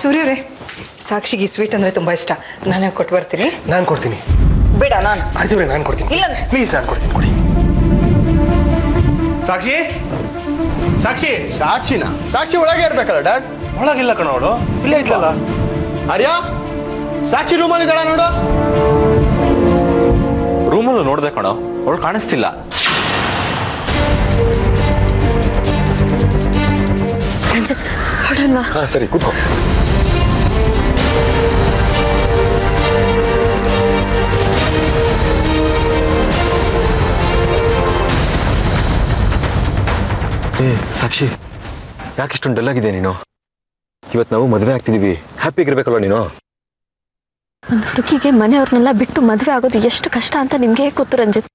ಸೂರ್ಯರೇ, ಸಾಕ್ಷಿಗೆ sweet ಅಂದರೆ ತುಂಬ ಇಷ್ಟ. ನಾನೇ ಕೊಟ್ಟು ಬರ್ತೀನಿ. ನಾನು ಕೊಡ್ತೀನಿ. ಬೇಡ, ನಾನು. ಆಯ್ತು ನಾನು ಕೊಡ್ತೀನಿ. ಇಲ್ಲ ಪ್ಲೀಸ್, ನಾನು ಕೊಡ್ತೀನಿ, ಕೊಡಿ. ಸಾಕ್ಷಿ, ಸಾಕ್ಷಿ. ಸಾಕ್ಷಿನಾ? ಸಾಕ್ಷಿ ಒಳಗೆ ಇರ್ಬೇಕಲ್ಲ ಡ್ಯಾಡ್? ಒಳಗಿಲ್ಲ ಕಣ ಅವಳು, ಇಲ್ಲೇ ಇದ್ಲಲ್ಲ. ಆರ್ಯ, ಸಾಕ್ಷಿ ರೂಮಲ್ಲಿ ಇದ್ದಾಳ ನೋಡು. ರೂಮಲ್ಲೂ ನೋಡ್ದೆ ಕಣೋ, ಅವಳು ಕಾಣಿಸ್ತಿಲ್ಲ. ಹಾ ಸರಿ, ಕೂತ್ಕೋ. ಸಾಕ್ಷಿ, ಯಾಕೆ ಇಷ್ಟೊಂದು ಡಲ್ ಆಗಿದೆ ನೀನು? ಇವತ್ತು ನಾವು ಮದುವೆ ಆಗ್ತಿದೀವಿ, ಹ್ಯಾಪಿಯಾಗಿರ್ಬೇಕಲ್ವ ನೀನು? ಒಂದು ಹುಡುಗಿಗೆ ಮನೆಯವ್ರನ್ನೆಲ್ಲ ಬಿಟ್ಟು ಮದುವೆ ಆಗೋದು ಎಷ್ಟು ಕಷ್ಟ ಅಂತ ನಿಮ್ಗೆ ಹೇಗೆ ಗೊತ್ತು ರಂಜಿತ್?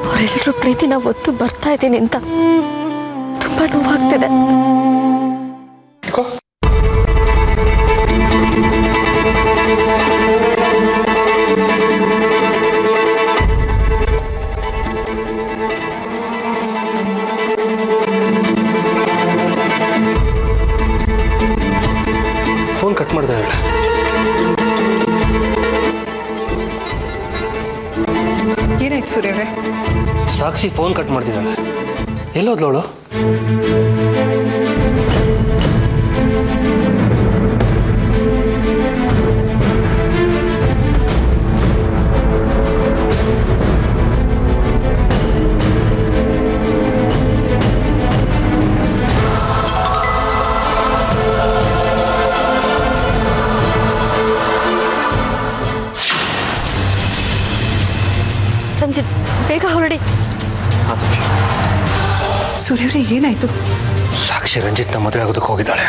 ಅವರೆಲ್ಲರೂ ಪ್ರೀತಿನ ಒತ್ತು ಬರ್ತಾ ಇದ್ದೀನಿ ಅಂತ ತುಂಬಾ ನೋವಾಗ್ತಿದೆ. ಫೋನ್ ಕಟ್ ಮಾಡ್ದೆ. ಏನಾಯ್ತು ಸೂರ್ಯರೇ? ಸಾಕ್ಷಿ ಫೋನ್ ಕಟ್ ಮಾಡ್ತಿದ್ದಾಳೆ. ಎಲ್ಲೋದ್ಲವಳು? ರಂಜಿತ್, ಬೇಗ ಹೊರಡಿ. ಸೂರ್ಯರೇ, ಏನಾಯ್ತು? ಸಾಕ್ಷಿ ರಂಜಿತ್ನ ಮದುವೆ ಆಗೋದಕ್ಕೆ ಹೋಗಿದ್ದಾಳೆ.